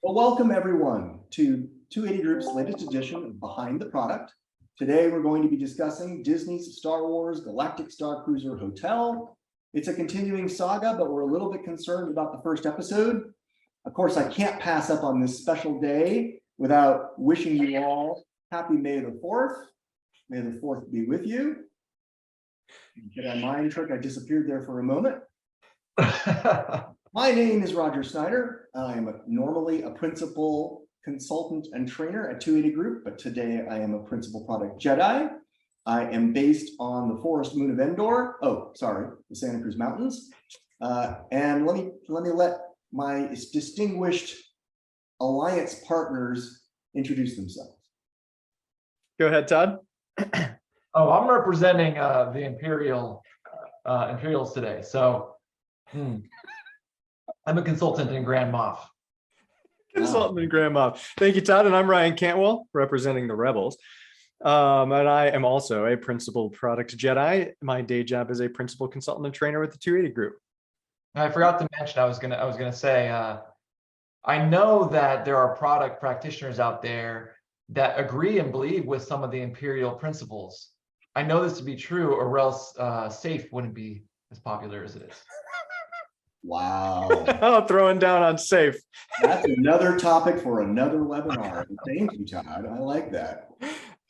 Well, welcome everyone to 280 Group's latest edition of Behind the Product. Today, we're going to be discussing Disney's Star Wars Galactic Starcruiser Hotel. It's a continuing saga, but we're a little bit concerned about the first episode. Of course, I can't pass up on this special day without wishing you all happy May the 4th. May the 4th be with you. Get a mind trick, I disappeared there for a moment. My name is Roger Snyder. I'm normally a principal consultant and trainer at 280 Group, but today I am a principal product Jedi. I am based on the forest moon of Endor. Oh, sorry, the Santa Cruz Mountains. And let me let my distinguished alliance partners introduce themselves. Go ahead, Todd. Oh, I'm representing the Imperials today. So I'm a consultant in Grand Moff. Consultant in Grand Moff. Thank you, Todd. And I'm Ryan Cantwell, representing the Rebels. And I am also a principal product Jedi. My day job is a principal consultant and trainer with the 280 Group. I forgot to mention, I was gonna say, I know that there are product practitioners out there that agree and believe with some of the Imperial principles. I know this to be true, or else SAFE wouldn't be as popular as it is. Wow. Throwing down on SAFE. That's another topic for another webinar. Thank you, Todd. I like that.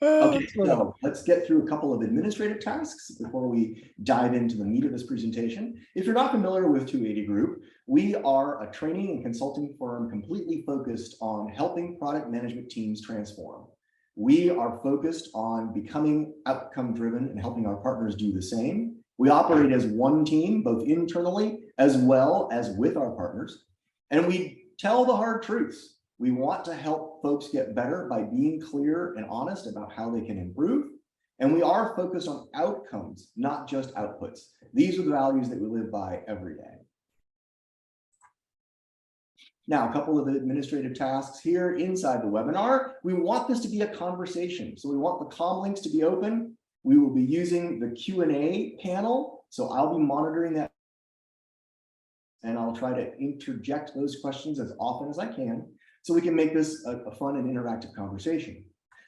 Okay, so let's get through a couple of administrative tasks before we dive into the meat of this presentation. If you're not familiar with 280 Group, we are a training and consulting firm completely focused on helping product management teams transform. We are focused on becoming outcome driven and helping our partners do the same. We operate as one team, both internally as well as with our partners. And we tell the hard truths. We want to help folks get better by being clear and honest about how they can improve. And we are focused on outcomes, not just outputs. These are the values that we live by every day. Now, a couple of administrative tasks here inside the webinar. We want this to be a conversation. So we want the comm links to be open. We will be using the Q&A panel. So I'll be monitoring that. And I'll try to interject those questions as often as I can, so we can make this a fun and interactive conversation.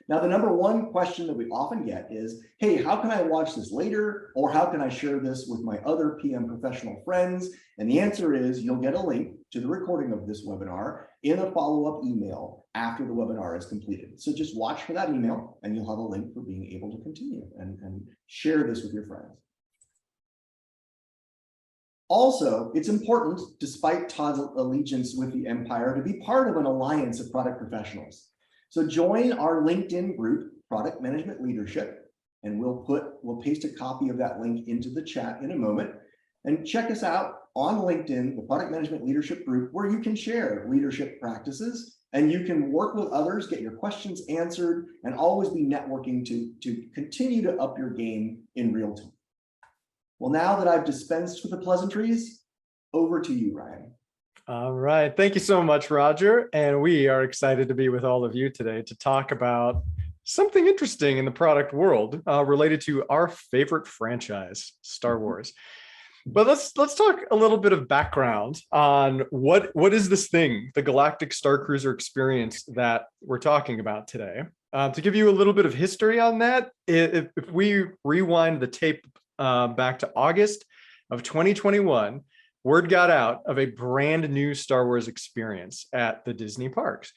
Now, the number one question that we often get is, hey, how can I watch this later? Or how can I share this with my other PM professional friends? And the answer is you'll get a link to the recording of this webinar in a follow-up email after the webinar is completed. So just watch for that email and you'll have a link for being able to continue and share this with your friends. Also, it's important, despite Todd's allegiance with the Empire, to be part of an alliance of product professionals. So join our LinkedIn group, Product Management Leadership, and we'll paste a copy of that link into the chat in a moment. And check us out on LinkedIn, the Product Management Leadership group, where you can share leadership practices and you can work with others, get your questions answered, and always be networking to continue to up your game in real time. Well, now that I've dispensed with the pleasantries, over to you, Ryan. All right. Thank you so much, Roger. And we are excited to be with all of you today to talk about something interesting in the product world related to our favorite franchise, Star Wars. But let's talk a little bit of background on what is this thing, the Galactic Starcruiser experience that we're talking about today. To give you a little bit of history on that, if we rewind the tape back to August of 2021, word got out of a brand new Star Wars experience at the Disney parks.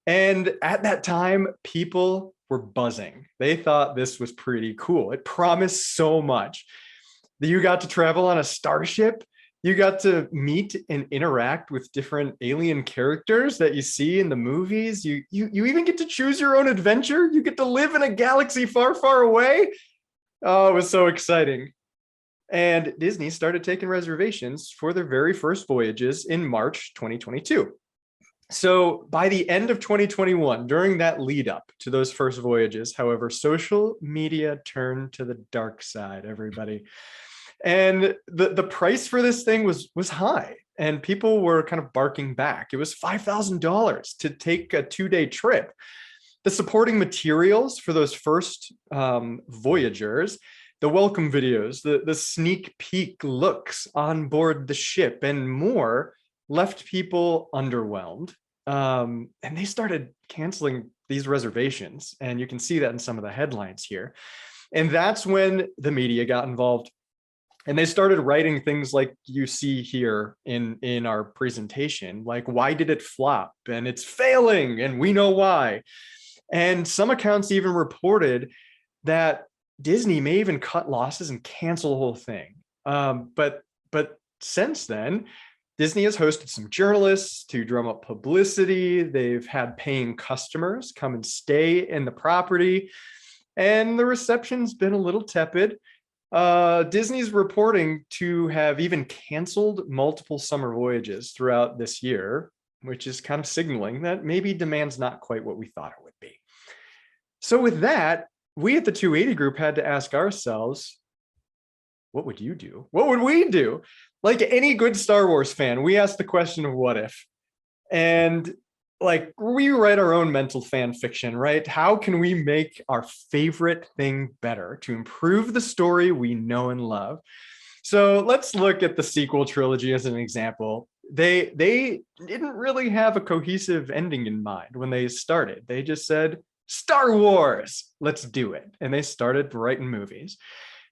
And at that time, people were buzzing. They thought this was pretty cool. It promised so much. You got to travel on a starship. You got to meet and interact with different alien characters that you see in the movies. You even get to choose your own adventure. You get to live in a galaxy far, far away. Oh, it was so exciting. And Disney started taking reservations for their very first voyages in March 2022. So by the end of 2021, during that lead up to those first voyages, however, social media turned to the dark side, everybody. And the price for this thing was high, and people were kind of barking back. It was $5,000 to take a 2-day trip. The supporting materials for those first voyagers, the welcome videos, the sneak peek looks on board the ship and more left people underwhelmed And they started canceling these reservations. And you can see that in some of the headlines here. And that's when the media got involved. And they started writing things like you see here in our presentation, like, why did it flop? And it's failing, and we know why. And some accounts even reported that Disney may even cut losses and cancel the whole thing. But since then, Disney has hosted some journalists to drum up publicity. They've had paying customers come and stay in the property, and the reception's been a little tepid. Disney's reporting to have even canceled multiple summer voyages throughout this year, which is kind of signaling that maybe demand's not quite what we thought it would be. So with that, we at the 280 Group had to ask ourselves, what would you do? What would we do? Like any good Star Wars fan, we asked the question of what if. And like, we write our own mental fan fiction, right? How can we make our favorite thing better to improve the story we know and love? So let's look at the sequel trilogy as an example. They didn't really have a cohesive ending in mind when they started. They just said, Star Wars, let's do it. And they started writing movies.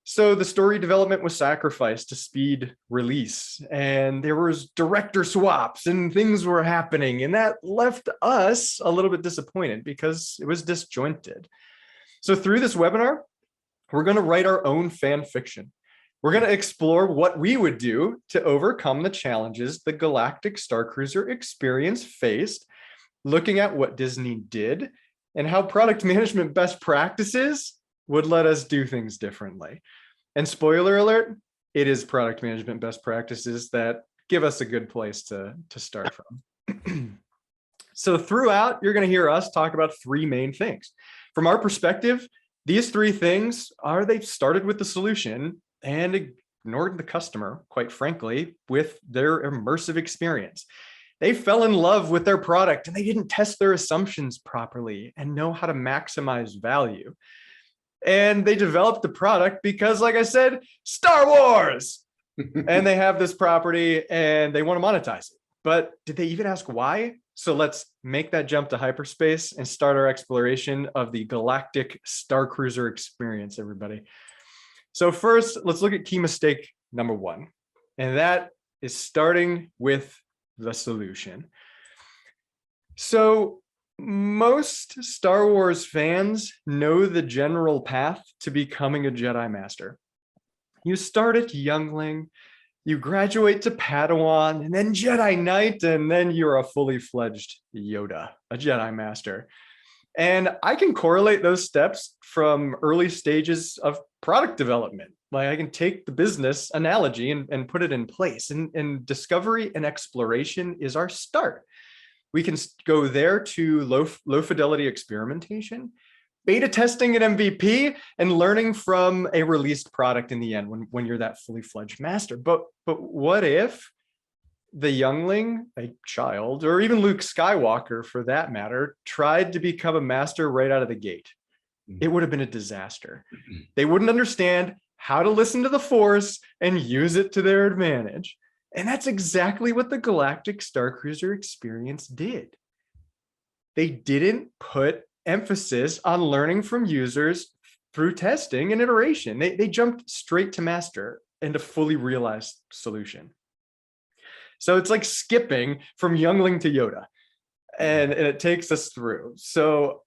So the story development was sacrificed to speed release, and there was director swaps and things were happening, and that left us a little bit disappointed because it was disjointed. So through this webinar, we're going to write our own fan fiction. We're going to explore what we would do to overcome the challenges the Galactic Starcruiser experience faced, looking at what Disney did and how product management best practices would let us do things differently. And spoiler alert, it is product management best practices that give us a good place to start from. So throughout, you're going to hear us talk about three main things. From our perspective, these three things are they started with the solution and ignored the customer, quite frankly, with their immersive experience. They fell in love with their product and they didn't test their assumptions properly and know how to maximize value. And they developed the product because, like I said, Star Wars. And they have this property and they want to monetize it. But did they even ask why? So let's make that jump to hyperspace and start our exploration of the Galactic Starcruiser experience, everybody. So first, let's look at key mistake number one. And that is starting with the solution. So most Star Wars fans know the general path to becoming a Jedi Master. You start at youngling, you graduate to Padawan, and then Jedi Knight, and then you're a fully fledged Yoda, a Jedi Master. And I can correlate those steps from early stages of product development. Like I can take the business analogy and put it in place. And discovery and exploration is our start. We can go there to low fidelity experimentation, beta testing at MVP, and learning from a released product in the end when you're that fully fledged master. But what if the youngling, a child, or even Luke Skywalker for that matter, tried to become a master right out of the gate? It would have been a disaster. They wouldn't understand how to listen to the Force and use it to their advantage. And that's exactly what the Galactic Starcruiser experience did. They didn't put emphasis on learning from users through testing and iteration. They jumped straight to master and a fully realized solution. So it's like skipping from youngling to Yoda, and it takes us through. So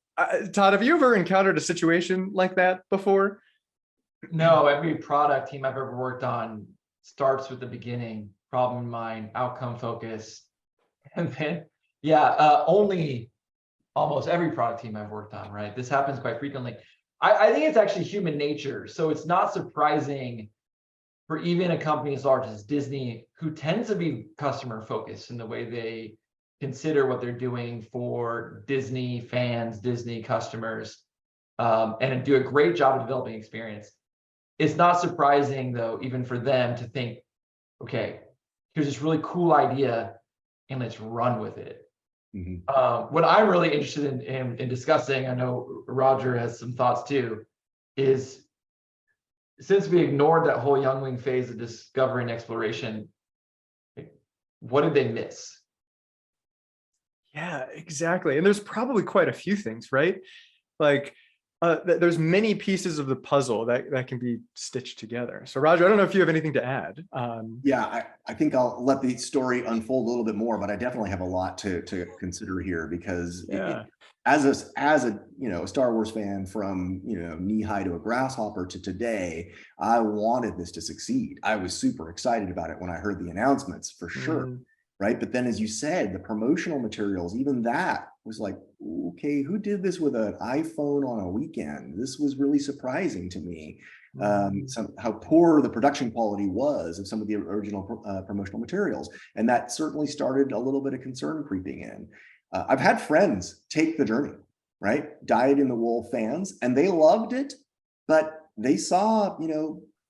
Todd, have you ever encountered a situation like that before? No, every product team I've ever worked on starts with the beginning, problem in mind, outcome focus. And then, only almost every product team I've worked on, right? This happens quite frequently. I think it's actually human nature. So it's not surprising for even a company as large as Disney, who tends to be customer focused in the way they consider what they're doing for Disney fans, Disney customers, and do a great job of developing experience. It's not surprising though, even for them to think, okay, here's this really cool idea and let's run with it. Mm-hmm. What I'm really interested in discussing, I know Roger has some thoughts too, is since we ignored that whole youngling phase of discovery and exploration, what did they miss? Yeah, exactly. And there's probably quite a few things, right? Like there's many pieces of the puzzle that can be stitched together. So Roger, I don't know if you have anything to add. Yeah, I think I'll let the story unfold a little bit more, but I definitely have a lot to consider here because Yeah. as a a Star Wars fan from knee high to a grasshopper to today, I wanted this to succeed. I was super excited about it when I heard the announcements for sure. Mhm. Right. But then, as you said, the promotional materials, even that was like, okay, who did this with an iPhone on a weekend? This was really surprising to me. Mhm. How poor the production quality was of some of the original promotional materials. And that certainly started a little bit of concern creeping in. I've had friends take the journey, right? Dyed in the wool fans, and they loved it, but they saw,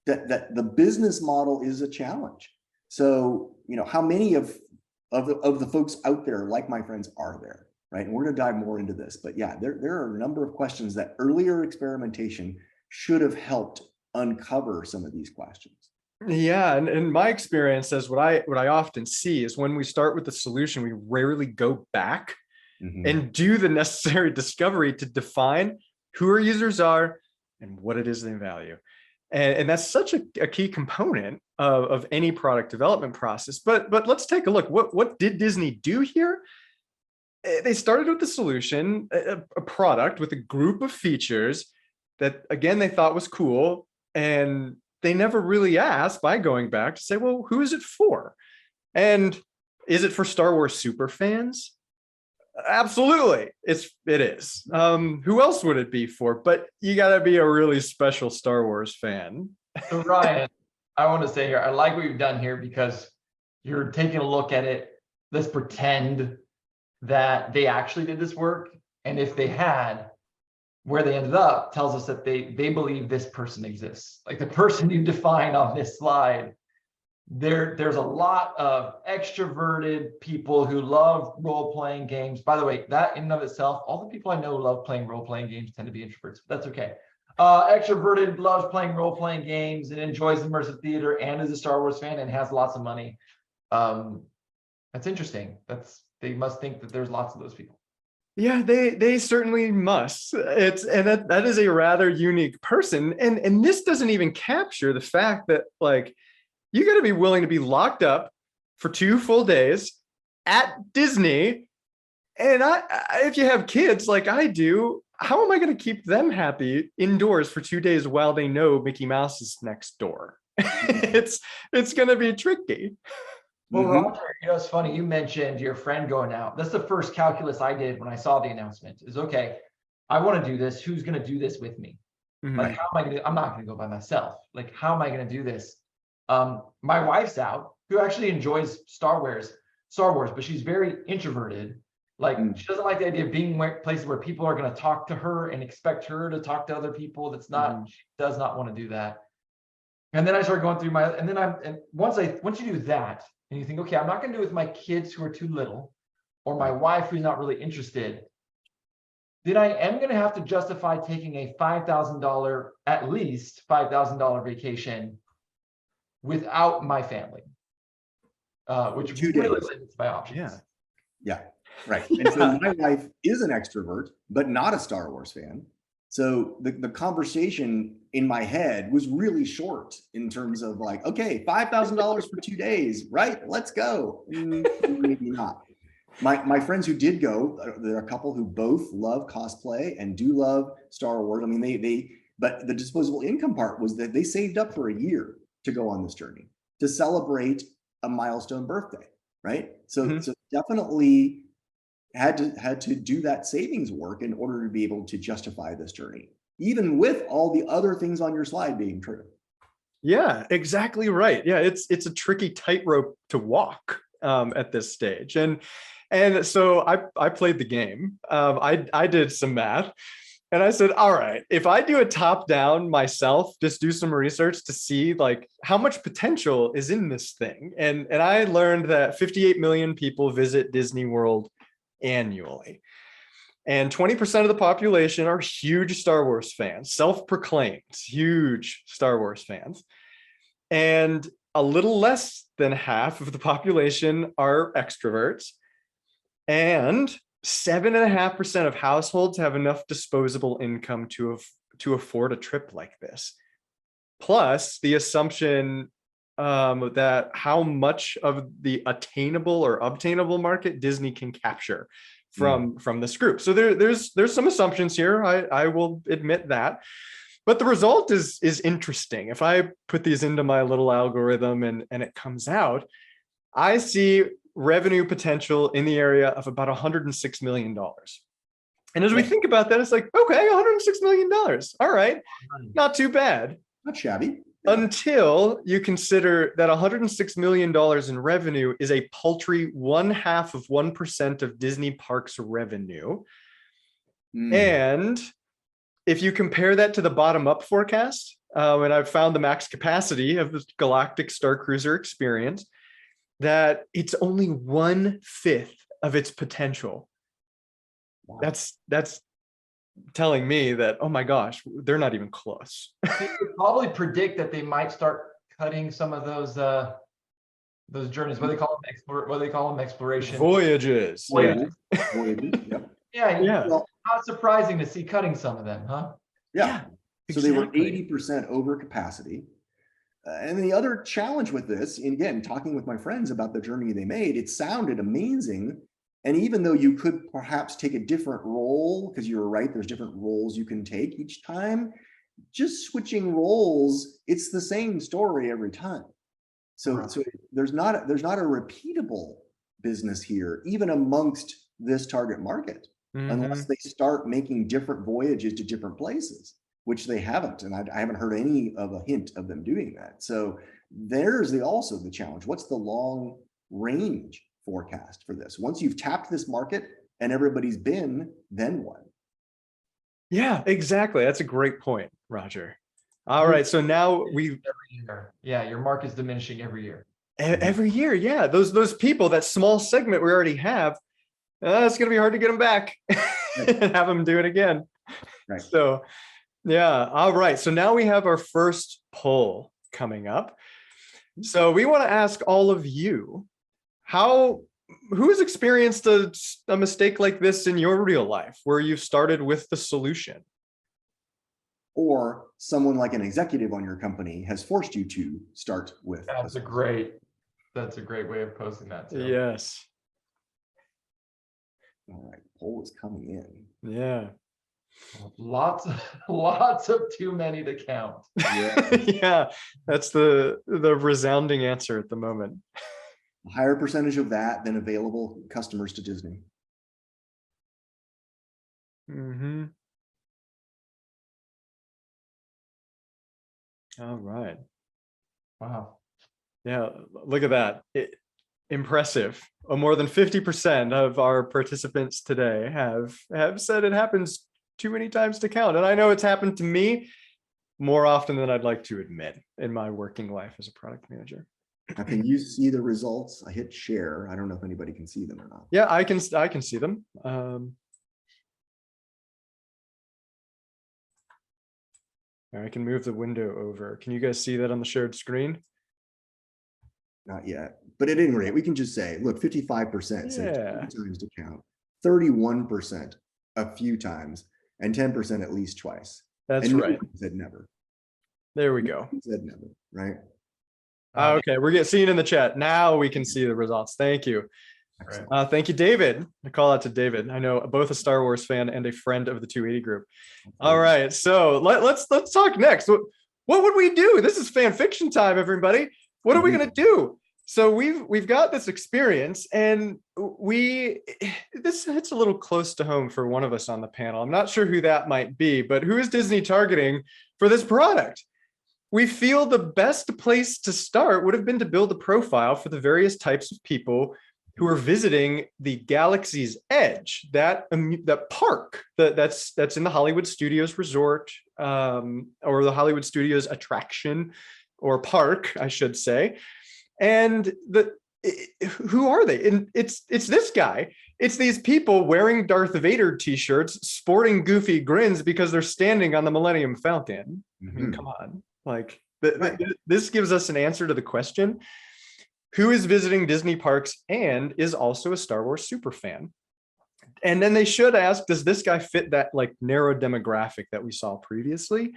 that the business model is a challenge. So, how many of the folks out there, like my friends, are there, right? And we're going to dive more into this, but yeah, there are a number of questions that earlier experimentation should have helped uncover some of these questions. Yeah, and my experience is what I often see is when we start with the solution, we rarely go back and do the necessary discovery to define who our users are and what it is they value. And that's such a key component of any product development process. But let's take a look. What did Disney do here? They started with the solution, a product with a group of features that, again, they thought was cool. And they never really asked, by going back, to say, well, who is it for? And is it for Star Wars super fans? Absolutely, it is. Who else would it be for? But you got to be a really special Star Wars fan. So Ryan, I want to say here, I like what you've done here because you're taking a look at it. Let's pretend that they actually did this work. And if they had, where they ended up tells us that they believe this person exists. Like the person you define on this slide, there's a lot of extroverted people who love role-playing games. By the way, that in and of itself, all the people I know who love playing role-playing games tend to be introverts, but that's okay. Extroverted, loves playing role-playing games and enjoys immersive theater and is a Star Wars fan and has lots of money. That's interesting. They must think that there's lots of those people. Yeah, they certainly must. That is a rather unique person. And this doesn't even capture the fact that, like, you got to be willing to be locked up for 2 full days at Disney. And if you have kids like I do, how am I going to keep them happy indoors for 2 days while they know Mickey Mouse is next door? It's going to be tricky. Well, Roger, it's funny. You mentioned your friend going out. That's the first calculus I did when I saw the announcement is, okay, I want to do this. Who's going to do this with me? Like, how am I going to, I'm not going to go by myself. Like, how am I going to do this? My wife's out, who actually enjoys Star Wars, but she's very introverted. Like, she doesn't like the idea of being places where people are going to talk to her and expect her to talk to other people. That's not, she does not want to do that. And then I started going through and once you do that, and you think, okay, I'm not going to do it with my kids who are too little, or my wife who's not really interested, then I am going to have to justify taking a $5,000, at least $5,000 vacation without my family, which really limits my options. Yeah, right. And so my wife is an extrovert, but not a Star Wars fan. So the conversation in my head was really short in terms of like, okay, $5,000 for 2 days, right? Let's go. Maybe not. My friends who did go, there are a couple who both love cosplay and do love Star Wars. I mean, but the disposable income part was that they saved up for a year to go on this journey to celebrate a milestone birthday, right? So definitely had to do that savings work in order to be able to justify this journey, even with all the other things on your slide being true. Yeah, exactly right. Yeah, it's a tricky tightrope to walk at this stage. And so I played the game. I did some math. And I said, all right, if I do a top down myself, just do some research to see like how much potential is in this thing. And I learned that 58 million people visit Disney World annually. And 20% of the population are huge Star Wars fans, self-proclaimed huge Star Wars fans. And a little less than half of the population are extroverts. And 7.5% of households have enough disposable income to afford a trip like this. Plus the assumption that how much of the attainable or obtainable market Disney can capture from this group. So there's some assumptions here. I will admit that. But the result is interesting. If I put these into my little algorithm and it comes out, I see revenue potential in the area of about $106 million. And as we think about that, it's like, okay, $106 million. All right, not too bad. Not shabby. Yeah. Until you consider that $106 million in revenue is a paltry 0.5% of Disney Parks revenue. And if you compare that to the bottom-up forecast, and I've found the max capacity of the Galactic Starcruiser experience, that it's only 1/5 of its potential. Wow. That's telling me that, oh my gosh, they're not even close. They could probably predict that they might start cutting some of those journeys. What do they call them? Exploration voyages. Voyages. Yep. Yeah. Well, not surprising to see cutting some of them, huh? Yeah. So they were 80% over capacity. And the other challenge with this, and again, talking with my friends about the journey they made, it sounded amazing. And even though you could perhaps take a different role, because you were right, there's different roles you can take each time, just switching roles, it's the same story every time. So there's not a repeatable business here, even amongst this target market, unless they start making different voyages to different places, which they haven't. And I haven't heard any of a hint of them doing that. So there's also the challenge. What's the long range forecast for this? Once you've tapped this market and everybody's been, then what? Yeah, exactly. That's a great point, Roger. All right, so now every year. Yeah, your market is diminishing every year. Every year, yeah. Those people, that small segment we already have, it's going to be hard to get them back and have them do it again. Right. So, yeah. All right. So now we have our first poll coming up. So we want to ask all of you, who's experienced a mistake like this in your real life, where you've started with the solution? Or someone like an executive on your company has forced you to start with. That's a great way of posting that too. Yes. All right, poll is coming in. Yeah. Lots of too many to count. Yeah. Yeah, that's the resounding answer at the moment. A higher percentage of that than available customers to Disney. Mm-hmm. All right. Wow. Yeah, look at that. Impressive. More than 50% of our participants today have said it happens too many times to count. And I know it's happened to me more often than I'd like to admit in my working life as a product manager. Now, can you see the results? I hit share. I don't know if anybody can see them or not. Yeah, I can see them. I can move the window over. Can you guys see that on the shared screen? Not yet. But at any rate, we can just say, look, 55% said 2 times to count, 31% a few times, and 10% at least twice. That's and right. Said never. There we go. Said never, right? Okay, we're seeing in the chat. Now we can see the results. Thank you. Thank you, David. A call out to David. I know both a Star Wars fan and a friend of the 280 group. All right, so let's talk next. What would we do? This is fan fiction time, everybody. What are we going to do? So we've got this experience, and this hits a little close to home for one of us on the panel. I'm not sure who that might be, but who is Disney targeting for this product? We feel the best place to start would have been to build a profile for the various types of people who are visiting the Galaxy's Edge, that park that's in the Hollywood Studios resort, or the Hollywood Studios attraction or park, I should say. And who are they? And it's this guy. It's these people wearing Darth Vader t-shirts, sporting goofy grins because they're standing on the Millennium Falcon. I mean, come on. Like this gives us an answer to the question: who is visiting Disney parks and is also a Star Wars super fan? And then they should ask, does this guy fit that like narrow demographic that we saw previously?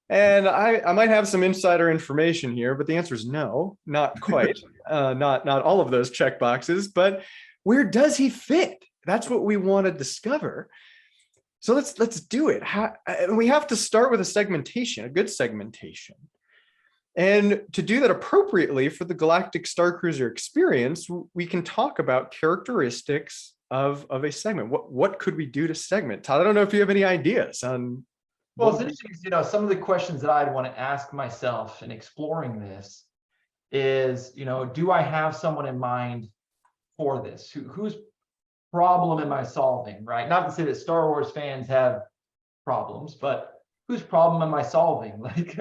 And I might have some insider information here, but the answer is no, not quite. Not all of those check boxes, but where does he fit? That's what we want to discover. So let's do it. We have to start with a segmentation, a good segmentation. And to do that appropriately for the Galactic Starcruiser experience, we can talk about characteristics of a segment. What could we do to segment? Todd, I don't know if you have any ideas on. Well, it's interesting, you know, some of the questions that I'd want to ask myself in exploring this is, you know, do I have someone in mind for this? Whose problem am I solving, right? Not to say that Star Wars fans have problems, but whose problem am I solving? Like,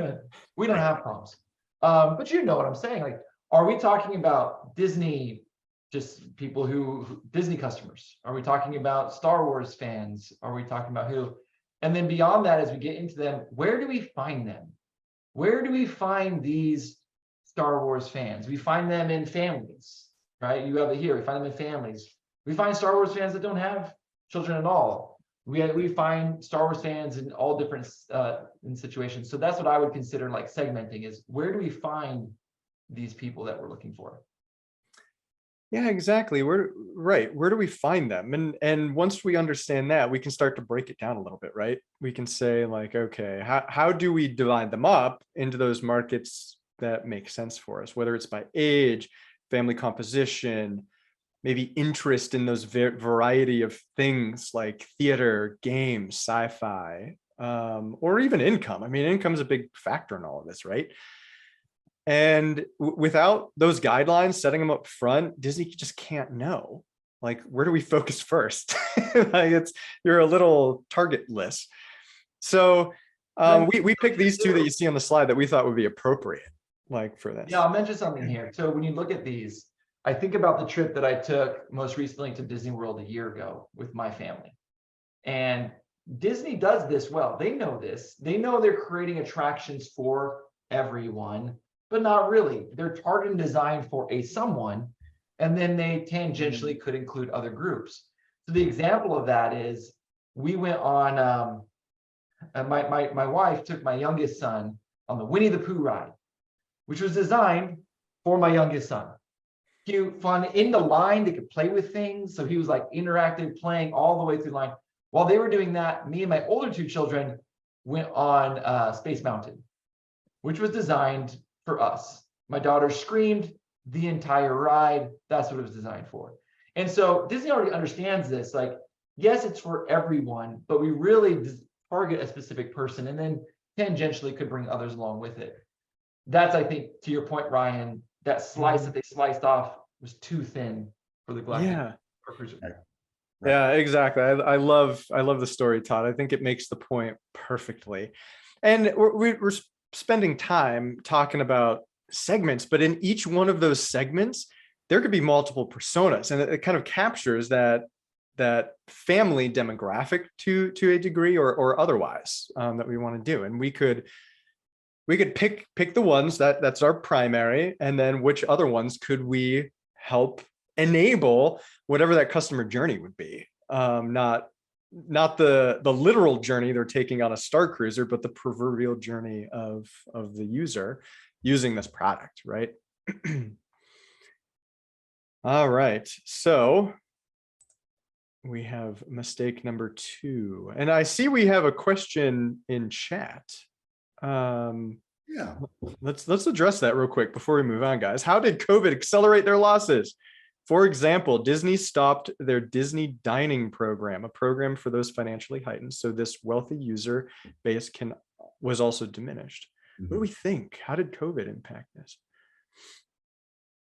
we don't have problems. But you know what I'm saying. Like, are we talking about Disney, just people who Disney customers? Are we talking about Star Wars fans? Are we talking about who? And then beyond that, as we get into them, where do we find them? Where do we find these Star Wars fans? We find them in families, right? You have it here. We find them in families. We find Star Wars fans that don't have children at all. We find Star Wars fans in all different in situations. So that's what I would consider like segmenting, is where do we find these people that we're looking for? Yeah, exactly. Where do we find them? And once we understand that, we can start to break it down a little bit, right? We can say like, okay, how do we divide them up into those markets that make sense for us, whether it's by age, family composition, maybe interest in those variety of things like theater, games, sci-fi, or even income. I mean, income is a big factor in all of this, right? And without those guidelines, setting them up front, Disney just can't know. Like, where do we focus first? Like, you're a little targetless. So we picked these two that you see on the slide that we thought would be appropriate, like for this. Yeah, I'll mention something here. So when you look at these, I think about the trip that I took most recently to Disney World a year ago with my family. And Disney does this well. They know this. They know they're creating attractions for everyone, but not really. They're targeted and designed for a someone, and then they tangentially could include other groups. So the example of that is we went on, my wife took my youngest son on the Winnie the Pooh ride, which was designed for my youngest son. Cute, fun, in the line, they could play with things. So he was like interactive, playing all the way through the line. While they were doing that, me and my older two children went on Space Mountain, which was designed for us. My daughter screamed the entire ride. That's what it was designed for. And so Disney already understands this. Like, yes, it's for everyone, but we really target a specific person and then tangentially could bring others along with it. That's, I think, to your point, Ryan, that slice that they sliced off was too thin for the Galactic Starcruiser. Right. Yeah, exactly. I love the story, Todd. I think it makes the point perfectly. And we're spending time talking about segments, but in each one of those segments, there could be multiple personas, and it kind of captures that family demographic to a degree or otherwise that we want to do. And we could pick the ones that's our primary, and then which other ones could we help enable whatever that customer journey would be. Not the literal journey they're taking on a Starcruiser, but the proverbial journey of the user using this product, right? All right, so we have mistake number 2, and I see we have a question in chat. Yeah, let's address that real quick before we move on, guys. How did COVID accelerate their losses? For example, Disney stopped their Disney dining program, a program for those financially heightened. So this wealthy user base was also diminished. What do we think? How did COVID impact this?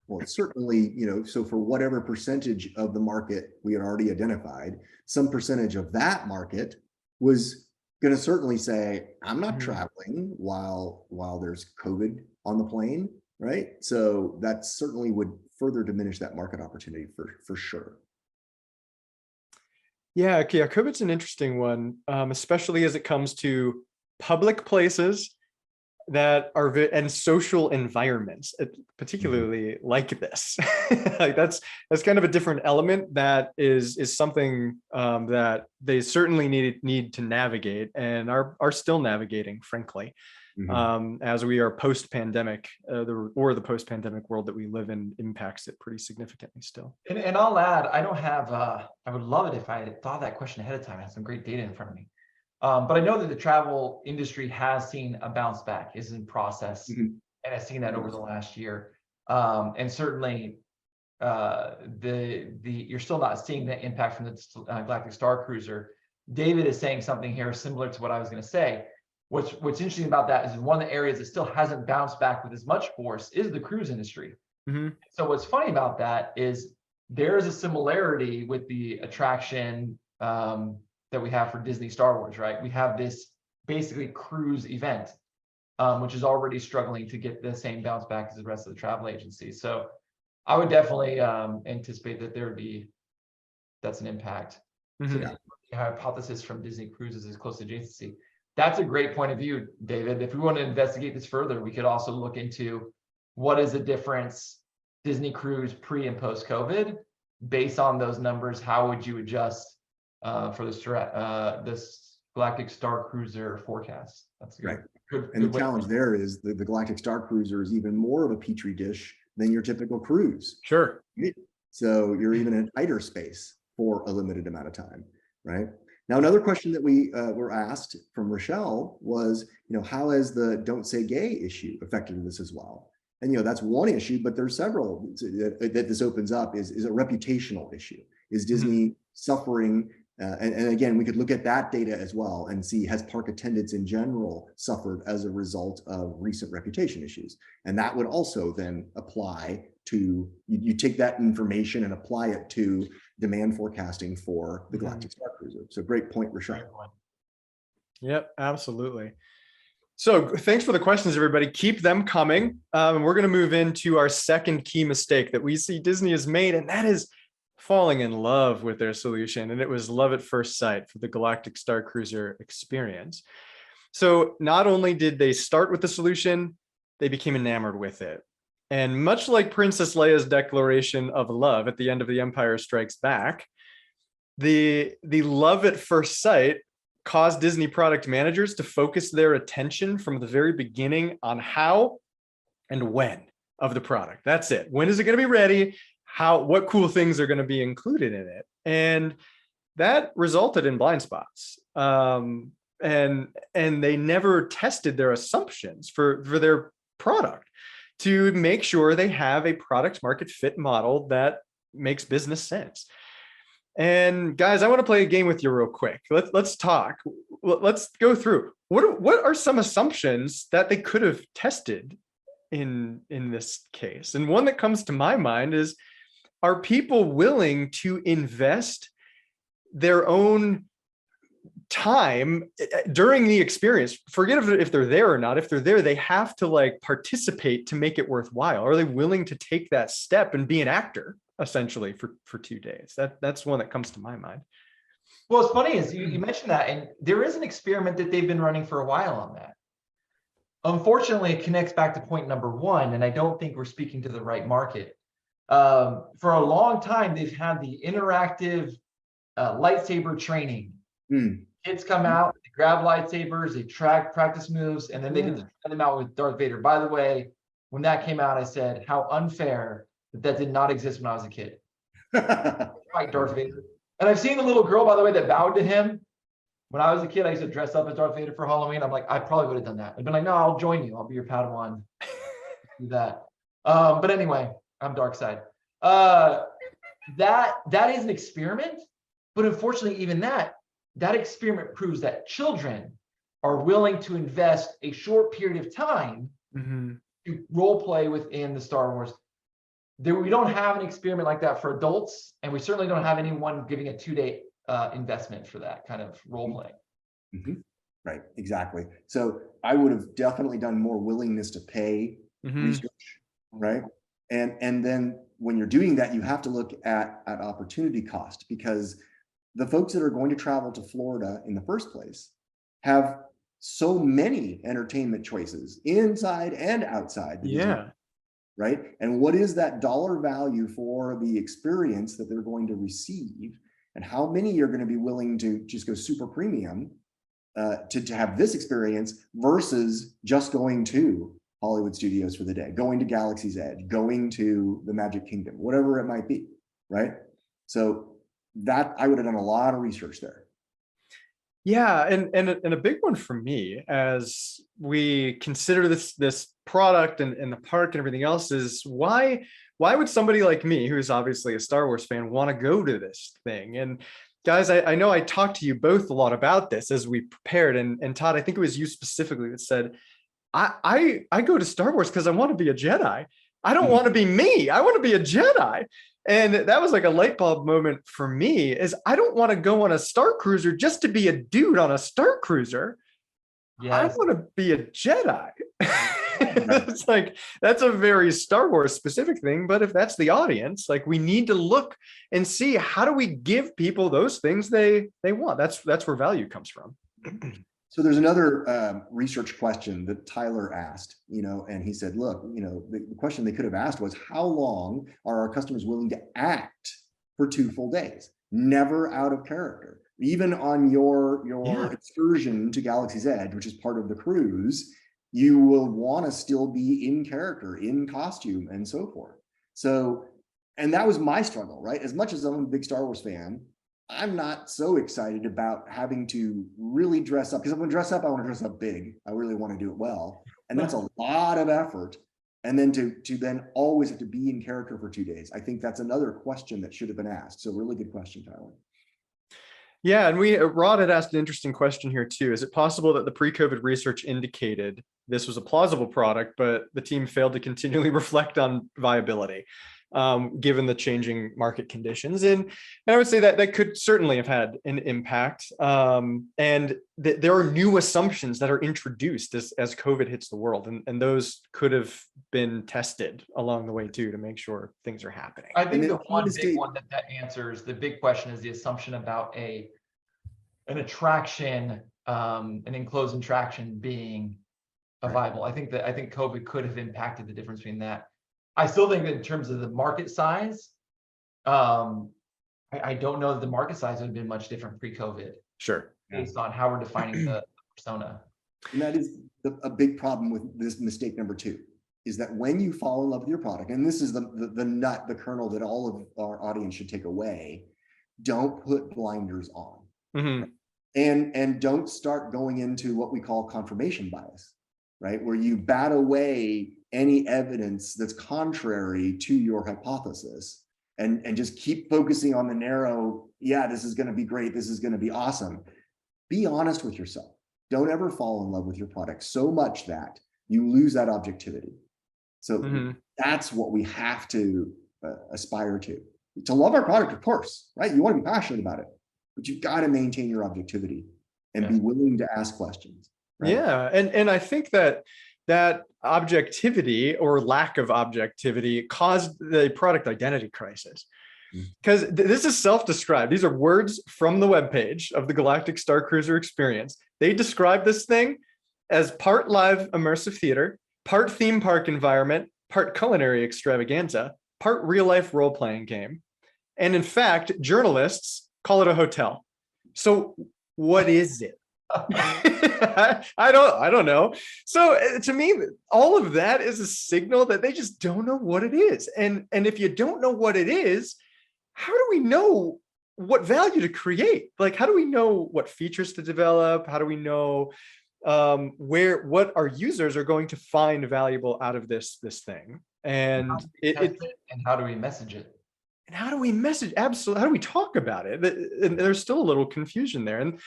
Well, certainly, so for whatever percentage of the market we had already identified, some percentage of that market was going to certainly say, I'm not traveling while there's COVID on the plane, right? So that certainly would further diminish that market opportunity for sure. Yeah, COVID's an interesting one, especially as it comes to public places that are and social environments, particularly like this. Like that's kind of a different element that is something that they certainly need to navigate and are still navigating, frankly. As we are post-pandemic, the post-pandemic world that we live in impacts it pretty significantly still. And I'll add, I don't have, I would love it if I had thought that question ahead of time. I had some great data in front of me. But I know that the travel industry has seen a bounce back, is in process, and I've seen that over the last year. And certainly, you're still not seeing the impact from the Galactic Starcruiser. David is saying something here similar to what I was going to say. What's interesting about that is one of the areas that still hasn't bounced back with as much force is the cruise industry. So what's funny about that is there is a similarity with the attraction that we have for Disney Star Wars, right? We have this basically cruise event, which is already struggling to get the same bounce back as the rest of the travel agencies. So I would definitely anticipate that that's an impact. So the hypothesis from Disney Cruises is close adjacency. That's a great point of view, David. If we want to investigate this further, we could also look into what is the difference Disney Cruise pre and post COVID. Based on those numbers, how would you adjust for this Galactic Starcruiser forecast? That's good. And the challenge there is the Galactic Starcruiser is even more of a petri dish than your typical cruise. Sure. Right? So you're even in tighter space for a limited amount of time, right? Now, another question that we were asked from Rochelle was, how has the "don't say gay" issue affected this as well? And that's one issue, but there's several that this opens up. Is a reputational issue. Is Disney suffering? And again, we could look at that data as well and see, has park attendance in general suffered as a result of recent reputation issues? And that would also then apply to, you take that information and apply it to demand forecasting for the Galactic Starcruiser. So great point, Rashad. Yep, absolutely. So thanks for the questions, everybody. Keep them coming. We're going to move into our second key mistake that we see Disney has made, and that is falling in love with their solution. And it was love at first sight for the Galactic Starcruiser experience. So not only did they start with the solution, they became enamored with it. And much like Princess Leia's declaration of love at the end of The Empire Strikes Back, the love at first sight caused Disney product managers to focus their attention from the very beginning on how and when of the product. That's it. When is it going to be ready? What cool things are going to be included in it? And that resulted in blind spots. And they never tested their assumptions for their product to make sure they have a product market fit model that makes business sense. And guys, I want to play a game with you real quick. Let's talk. Let's go through what are some assumptions that they could have tested in this case. And one that comes to my mind is, are people willing to invest their own time during the experience? Forget if they're there or not. If they're there, they have to participate to make it worthwhile. Are they willing to take that step and be an actor essentially for 2 days? That's one that comes to my mind. Well, what's funny is you mentioned that, and there is an experiment that they've been running for a while on that. Unfortunately, it connects back to point number one, and I don't think we're speaking to the right market. For a long time, they've had the interactive lightsaber training. Kids come out, they grab lightsabers, they practice moves, and then they get to try them out with Darth Vader. By the way, when that came out, I said, how unfair that did not exist when I was a kid. Right, Darth Vader. And I've seen the little girl, by the way, that bowed to him. When I was a kid, I used to dress up as Darth Vader for Halloween. I'm like, I probably would have done that. I'd been like, no, I'll join you. I'll be your Padawan. Do that. But anyway, I'm dark side. That is an experiment, but unfortunately, even that experiment proves that children are willing to invest a short period of time to role play within the Star Wars. We don't have an experiment like that for adults, and we certainly don't have anyone giving a 2-day investment for that kind of role play. Right, exactly. So I would have definitely done more willingness to pay research, right? And then when you're doing that, you have to look at opportunity cost, because the folks that are going to travel to Florida in the first place have so many entertainment choices inside and outside the Disney, right? And what is that dollar value for the experience that they're going to receive, and how many are going to be willing to just go super premium to have this experience versus just going to Hollywood Studios for the day, going to Galaxy's Edge, going to the Magic Kingdom, whatever it might be, right? So that I would have done a lot of research there. Yeah, and a big one for me as we consider this product and the park and everything else is why would somebody like me, who's obviously a Star Wars fan, want to go to this thing? And guys, I know I talked to you both a lot about this as we prepared, and Todd, I think it was you specifically that said, I go to Star Wars because I want to be a Jedi. I don't want to be me. I want to be a Jedi. And that was like a light bulb moment for me, is I don't want to go on a Starcruiser just to be a dude on a Starcruiser. Yes. I want to be a Jedi. It's like, that's a very Star Wars specific thing. But if that's the audience, like, we need to look and see, how do we give people those things they want? That's where value comes from. So there's another research question that Tyler asked, and he said, look, the question they could have asked was, how long are our customers willing to act for 2 full days? Never out of character. Even on your excursion to Galaxy's Edge, which is part of the cruise, you will want to still be in character, in costume, and so forth. So, and that was my struggle, right? As much as I'm a big Star Wars fan, I'm not so excited about having to really dress up, because if I'm going to dress up, I want to dress up big. I really want to do it well. And that's a lot of effort. And then to then always have to be in character for 2 days. I think that's another question that should have been asked. So really good question, Tyler. Yeah, and Rod had asked an interesting question here too. Is it possible that the pre-COVID research indicated this was a plausible product, but the team failed to continually reflect on viability? Given the changing market conditions. And I would say that could certainly have had an impact. And there are new assumptions that are introduced as COVID hits the world. And those could have been tested along the way too, to make sure things are happening. I think the one big one that answers the big question is the assumption about an attraction, an enclosed attraction being viable. I think COVID could have impacted the difference between that. I still think that in terms of the market size, I don't know that the market size would have been much different pre-COVID. Sure. Based on how we're defining the persona. And that is a big problem with this mistake number 2, is that when you fall in love with your product, and this is the nut, the kernel that all of our audience should take away, don't put blinders on. Mm-hmm. And don't start going into what we call confirmation bias, right? Where you bat away any evidence that's contrary to your hypothesis and just keep focusing on the narrow, this is going to be great, this is going to be awesome. Be honest with yourself. Don't ever fall in love with your product so much that you lose that objectivity. So that's what we have to aspire to love our product, of course, right? You want to be passionate about it, but you've got to maintain your objectivity and be willing to ask questions. Right? Yeah. And I think that objectivity or lack of objectivity caused the product identity crisis, because this is self-described. These are words from the webpage of the Galactic Starcruiser experience. They describe this thing as part live immersive theater, part theme park environment, part culinary extravaganza, part real life role-playing game. And in fact, journalists call it a hotel. So what is it? I don't know. So to me, all of that is a signal that they just don't know what it is. And if you don't know what it is, how do we know what value to create? Like, how do we know what features to develop? How do we know what our users are going to find valuable out of this thing? And and how do we message it? And how do we message? Absolutely. How do we talk about it? And there's still a little confusion there. And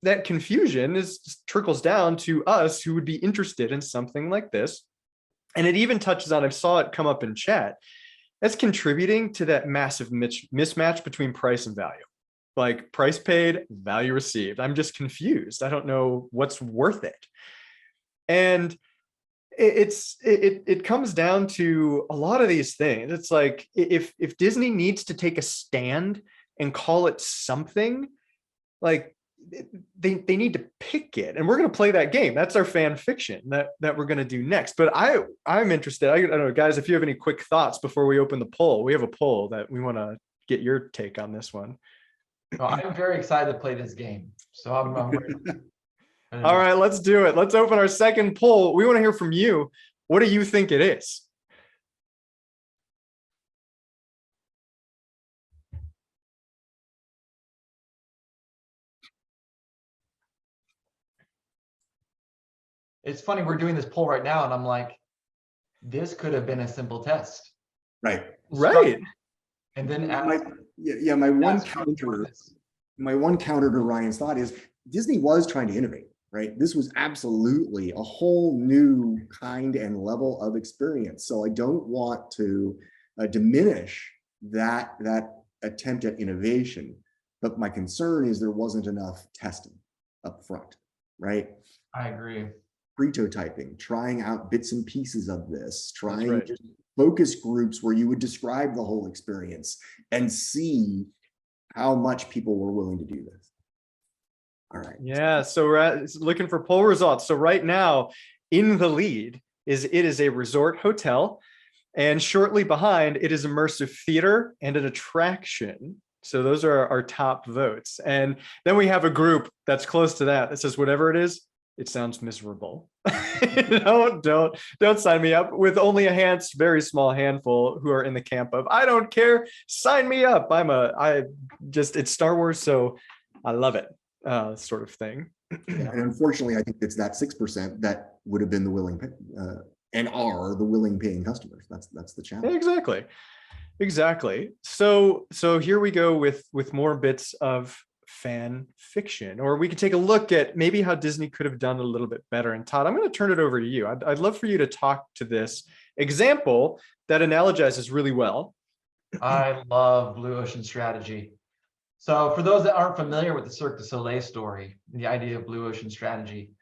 that confusion trickles down to us who would be interested in something like this. And it even touches on, I saw it come up in chat, that's contributing to that massive mismatch between price and value. Like, price paid, value received. I'm just confused. I don't know what's worth it. And it comes down to a lot of these things. It's like, if Disney needs to take a stand and call it something, like, they need to pick it, and we're going to play that game. That's our fan fiction that we're going to do next. But I'm interested. I don't know, guys, if you have any quick thoughts before we open the poll. We have a poll that we want to get your take on this one. No, I'm very excited to play this game. So I'm All right, let's do it. Let's open our second poll. We want to hear from you. What do you think it is? It's funny, we're doing this poll right now, and I'm like, this could have been a simple test. Right. Right. And then my one counter to Ryan's thought is Disney was trying to innovate, right? This was absolutely a whole new kind and level of experience. So I don't want to diminish that attempt at innovation, but my concern is there wasn't enough testing up front, right? I agree. Prototyping, trying out bits and pieces of this, trying just focus groups where you would describe the whole experience and see how much people were willing to do this. All right. Yeah, so we're looking for poll results. So right now in the lead is it is a resort hotel, and shortly behind it is immersive theater and an attraction. So those are our top votes. And then we have a group that's close to that says whatever it is, it sounds miserable. Don't sign me up, with only a very small handful who are in the camp of I don't care, sign me up. It's Star Wars, so I love it, sort of thing. And unfortunately, I think it's that 6% that would have been the willing and are the willing paying customers. That's the challenge. Exactly. So here we go with more bits of fan fiction, or we could take a look at maybe how Disney could have done a little bit better. And Todd, I'm going to turn it over to you. I'd love for you to talk to this example that analogizes really well. I love Blue Ocean Strategy. So for those that aren't familiar with the Cirque du Soleil story, the idea of Blue Ocean Strategy,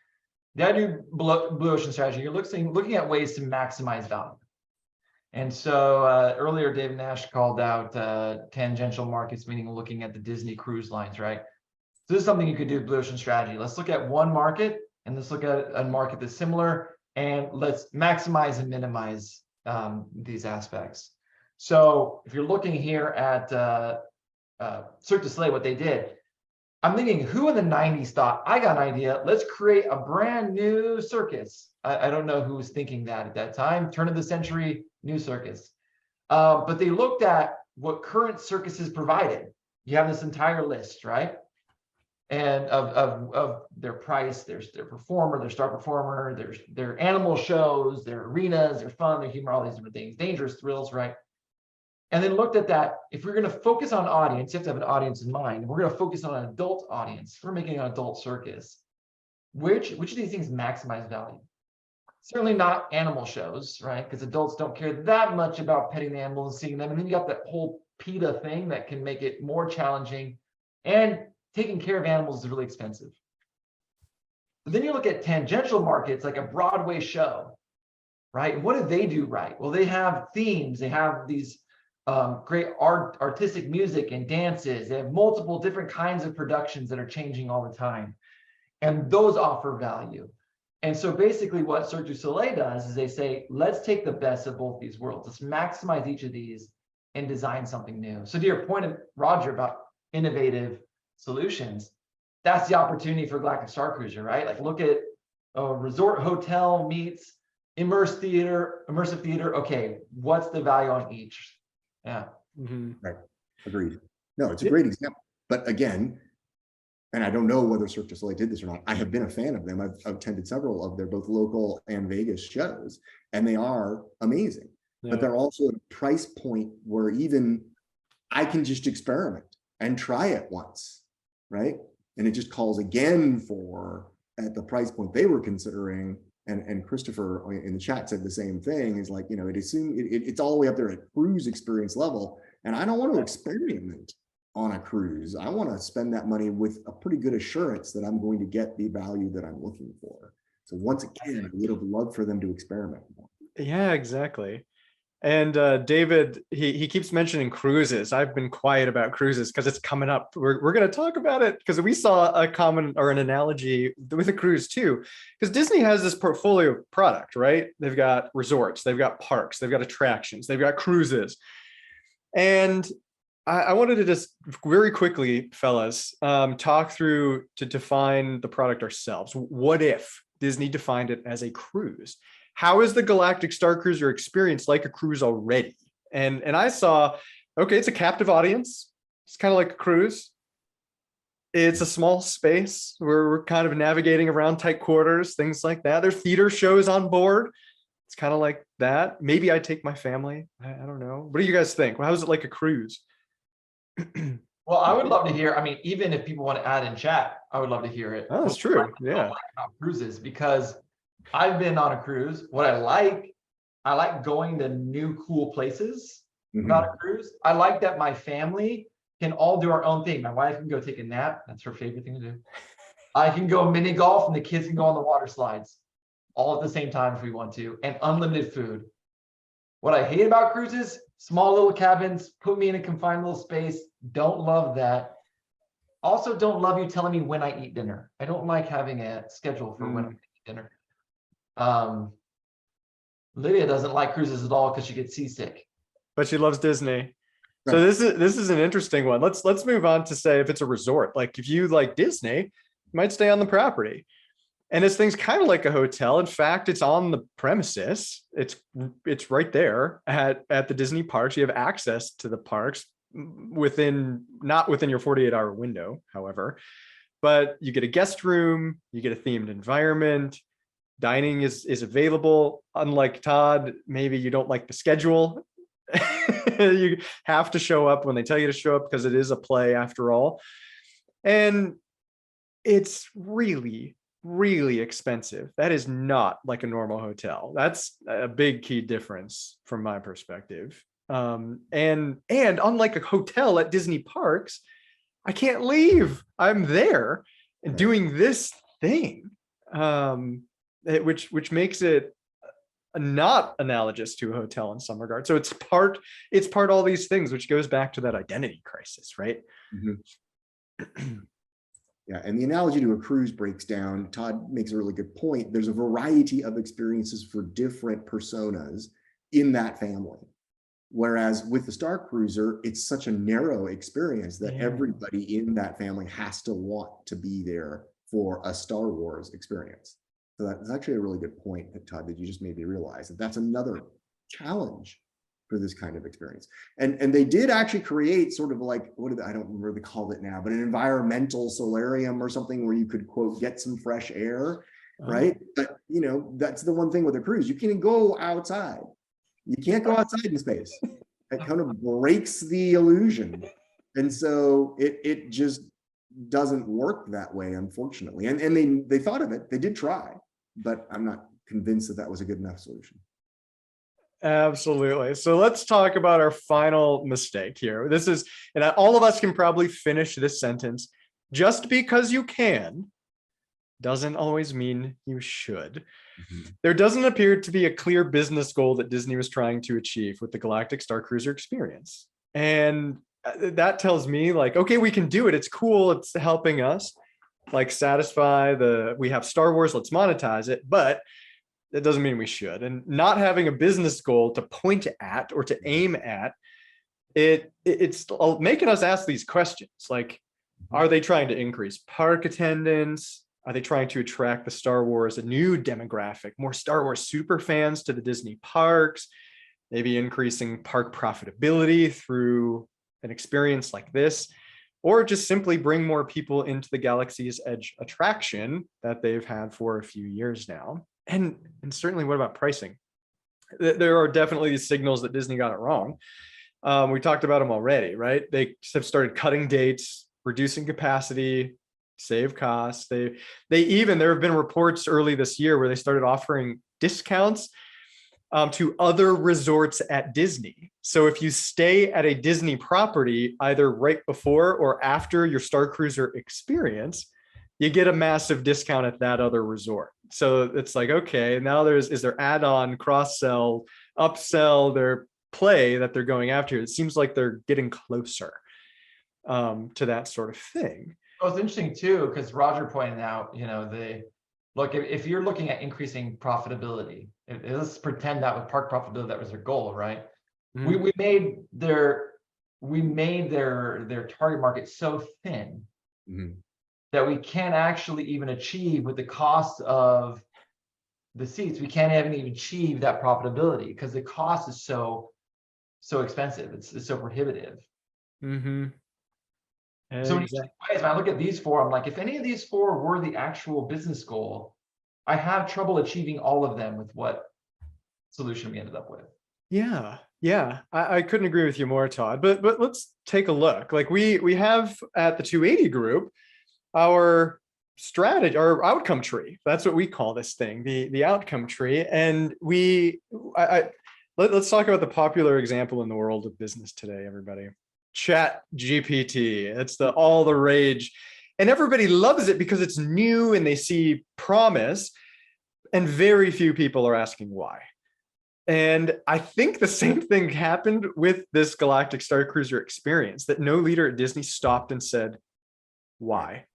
the idea of Blue Ocean Strategy, you're looking at ways to maximize value. And so earlier, Dave Nash called out tangential markets, meaning looking at the Disney cruise lines, right? So this is something you could do with Blue Ocean Strategy. Let's look at one market, and let's look at a market that's similar, and let's maximize and minimize these aspects. So if you're looking here at Cirque du Soleil, what they did, I'm thinking, who in the 90s thought, I got an idea, let's create a brand new circus. I don't know who was thinking that at that time, turn of the century, new circus. But they looked at what current circuses provided. You have this entire list, right? And of their price, there's their performer, their star performer, there's their animal shows, their arenas, their fun, their humor, all these different things, dangerous thrills, right? And then looked at that. If we're going to focus on audience, you have to have an audience in mind. We're going to focus on an adult audience. We're making an adult circus. Which of these things maximize value? Certainly not animal shows, right? Because adults don't care that much about petting the animals and seeing them. And then you got that whole PETA thing that can make it more challenging. And taking care of animals is really expensive. But then you look at tangential markets like a Broadway show, right? And what do they do right? Well, they have themes. They have these great artistic music and dances. They have multiple different kinds of productions that are changing all the time. And those offer value. And so basically what Cirque du Soleil does is they say, let's take the best of both these worlds. Let's maximize each of these and design something new. So to your point, Roger, about innovative solutions, that's the opportunity for Galactic Starcruiser, right? Like look at a resort hotel meets immersive theater. Okay, what's the value on each? Yeah. Mm-hmm. Right. Agreed. No, it's a great example. But again, and I don't know whether Cirque du Soleil did this or not. I have been a fan of them. I've attended several of their both local and Vegas shows, and they are amazing. Yeah. But they're also at a price point where even I can just experiment and try it once, right? And it just calls again for, at the price point they were considering, and Christopher in the chat said the same thing, is like, it's all the way up there at cruise experience level. And I don't want to experiment on a cruise. I want to spend that money with a pretty good assurance that I'm going to get the value that I'm looking for. So once again, I would have loved for them to experiment more. Yeah, exactly. And David, he keeps mentioning cruises. I've been quiet about cruises because it's coming up. We're going to talk about it because we saw a common or an analogy with a cruise too. Because Disney has this portfolio of product, right? They've got resorts, they've got parks, they've got attractions, they've got cruises. And I wanted to just very quickly, fellas, talk through to define the product ourselves. What if Disney defined it as a cruise? How is the Galactic Starcruiser experience like a cruise already? And I saw, okay, it's a captive audience. It's kind of like a cruise. It's a small space where we're kind of navigating around tight quarters, things like that. There's theater shows on board. It's kind of like that. Maybe I take my family. I don't know. What do you guys think? Well, how is it like a cruise? Well, I would love to hear. I mean, even if people want to add in chat, I would love to hear it. Oh, that's true. Yeah. About cruises, because I've been on a cruise. What I like going to new cool places about a cruise. I like that my family can all do our own thing. My wife can go take a nap. That's her favorite thing to do. I can go mini golf and the kids can go on the water slides all at the same time if we want to, and unlimited food. What I hate about cruises, small little cabins, put me in a confined little space. Don't love that. Also don't love you telling me when I eat dinner. I don't like having a schedule for when I eat dinner. Lydia doesn't like cruises at all because she gets seasick. But she loves Disney. So this is an interesting one. Let's move on to say if it's a resort. Like if you like Disney, you might stay on the property. And this thing's kind of like a hotel. In fact, it's on the premises. It's right there at the Disney parks. You have access to the parks not within your 48-hour window, however. But you get a guest room, you get a themed environment. Dining is available. Unlike Todd, maybe you don't like the schedule. You have to show up when they tell you to show up because it is a play after all. And it's really, really expensive. That is not like a normal hotel. That's a big key difference from my perspective. And unlike a hotel at Disney parks, I can't leave. I'm there and doing this thing. Which makes it not analogous to a hotel in some regard. So it's part all these things, which goes back to that identity crisis, right? Yeah, and the analogy to a cruise breaks down. Todd makes a really good point. There's a variety of experiences for different personas in that family. Whereas with the Starcruiser, it's such a narrow experience that everybody in that family has to want to be there for a Star Wars experience. So that's actually a really good point, Todd, that you just made me realize that that's another challenge for this kind of experience. And they did actually create sort of like, I don't remember what they called it now, but an environmental solarium or something where you could, quote, get some fresh air, right? But, that's the one thing with a cruise. You can go outside. You can't go outside in space. It kind of breaks the illusion. And so it just doesn't work that way, unfortunately. And they thought of it. They did try, but I'm not convinced that was a good enough solution. Absolutely. So let's talk about our final mistake here. This is, and all of us can probably finish this sentence. Just because you can doesn't always mean you should. There doesn't appear to be a clear business goal that Disney was trying to achieve with the Galactic Starcruiser experience. And that tells me like, okay, we can do it. It's cool. It's helping us like satisfy we have Star Wars, let's monetize it, but that doesn't mean we should. And not having a business goal to point at or to aim at, it's making us ask these questions. Like, are they trying to increase park attendance? Are they trying to attract the Star Wars, a new demographic, more Star Wars super fans to the Disney parks, maybe increasing park profitability through an experience like this, or just simply bring more people into the Galaxy's Edge attraction that they've had for a few years now? And certainly, what about pricing? There are definitely these signals that Disney got it wrong. We talked about them already, right? They have started cutting dates, reducing capacity, save costs. There have been reports early this year where they started offering discounts to other resorts at Disney. So if you stay at a Disney property, either right before or after your Starcruiser experience, you get a massive discount at that other resort. So it's like, okay, now is there add-on, cross-sell, upsell? They're play that they're going after. It seems like they're getting closer to that sort of thing. Well, it's interesting too, because Roger pointed out, look, if you're looking at increasing profitability, let's pretend that with park profitability, that was their goal, right? Mm-hmm. We made their target market so thin that we can't actually even achieve with the cost of the seats. We can't even achieve that profitability because the cost is so expensive. It's so prohibitive. Mm-hmm. So when I look at these four, I'm like, if any of these four were the actual business goal, I have trouble achieving all of them with what solution we ended up with. Yeah, I couldn't agree with you more, Todd. But let's take a look. Like we have at the 280 group our strategy, our outcome tree. That's what we call this thing, the outcome tree. And let's talk about the popular example in the world of business today, everybody. Chat GPT. It's all the rage. And everybody loves it because it's new and they see promise. And very few people are asking why. And I think the same thing happened with this Galactic Starcruiser experience, that no leader at Disney stopped and said, why?